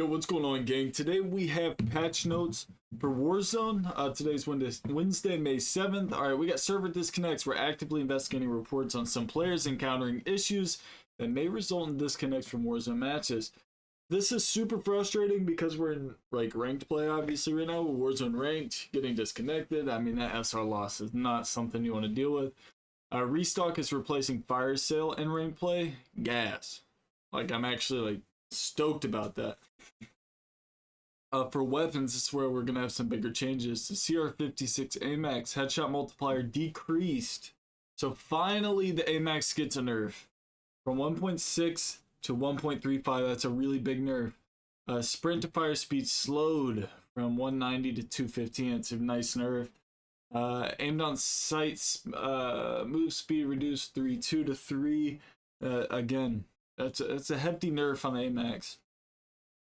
Yo, what's going on, gang? Today we have patch notes for Warzone. Today's Wednesday, May 7th. Alright, we got server disconnects. We're actively investigating reports on some players encountering issues that may result in disconnects from Warzone matches. This is super frustrating because we're in like ranked play obviously right now. Warzone ranked, getting disconnected. I mean, that SR loss is not something you want to deal with. Restock is replacing fire sale in ranked play. Gas. Like, I'm actually like stoked about that. For weapons, this is where we're gonna have some bigger changes. The CR56 AMAX headshot multiplier decreased, so finally the AMAX gets a nerf from 1.6 to 1.35. That's a really big nerf. Sprint to fire speed slowed from 190 to 215. It's a nice nerf. Aimed on sights, move speed reduced 3.2 to 3. Again, that's a hefty nerf on the AMAX.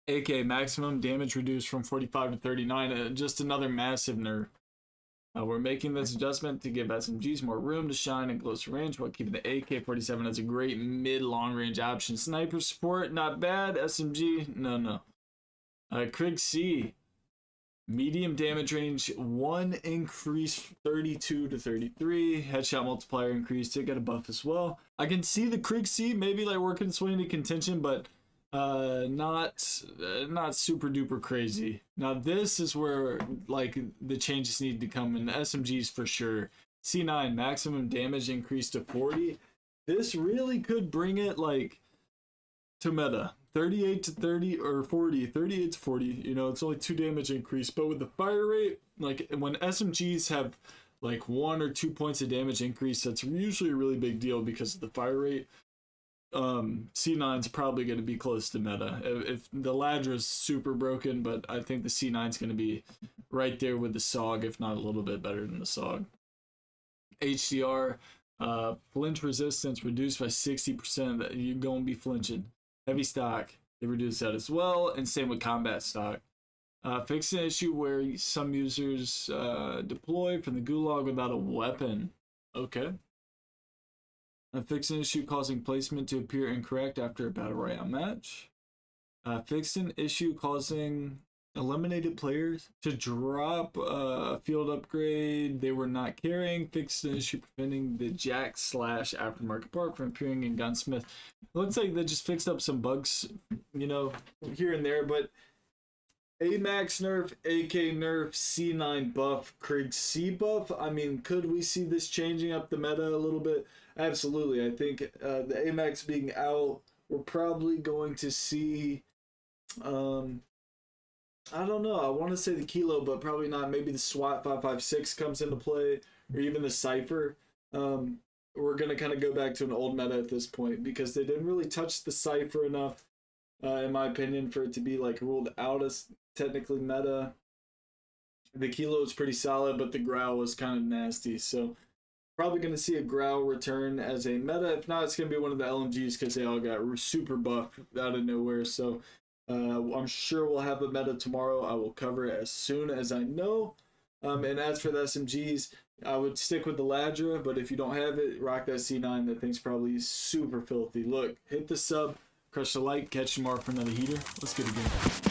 AK maximum damage reduced from 45 to 39. Just another massive nerf. We're making this adjustment to give SMGs more room to shine in closer range while keeping the AK-47 as a great mid-long range option. Sniper support, not bad. SMG, no. Krieg C, medium damage range 1 increase 32 to 33. Headshot multiplier increased to get a buff as well. I can see the Krieg C maybe like working its way into contention, but not super duper crazy. Now this is where like the changes need to come in. The SMGs for sure. C9 maximum damage increased to 40. This really could bring it like to meta. 38 to 30 or 40, 38 to 40, you know, it's only 2 damage increase, but with the fire rate, like when SMGs have like 1 or 2 points of damage increase, that's usually a really big deal because of the fire rate. C9's probably going to be close to meta. If the Ladra is super broken, but I think the C9's going to be right there with the SOG, if not a little bit better than the SOG. HDR, flinch resistance reduced by 60%. You're going to be flinching. Heavy stock, they reduced that as well, and same with combat stock. Fix an issue where some users deploy from the gulag without a weapon. Okay. Fix an issue causing placement to appear incorrect after a battle royale match. Fix an issue causing eliminated players to drop a field upgrade they were not carrying. Fix an issue preventing the Jack / aftermarket part from appearing in Gunsmith. It looks like they just fixed up some bugs, you know, here and there, but AMAX nerf, AK nerf, C9 buff, Krieg C buff. I mean, could we see this changing up the meta a little bit? Absolutely. I think the AMAX being out, we're probably going to see, I don't know, I want to say the Kilo, but probably not. Maybe the SWAT 5.56 comes into play, or even the Cypher. We're going to kind of go back to an old meta at this point, because they didn't really touch the Cypher enough, in my opinion, for it to be like ruled out as technically meta. The Kilo is pretty solid, but the Growl was kind of nasty, so probably going to see a Growl return as a meta. If not, it's going to be one of the LMGs because they all got super buffed out of nowhere. So I'm sure we'll have a meta tomorrow. I will cover it as soon as I know. And as for the SMGs, I would stick with the Ladra, but if you don't have it, rock that C9. That thing's probably super filthy. Look, hit the sub, crush the like, catch you tomorrow for another heater. Let's get it again.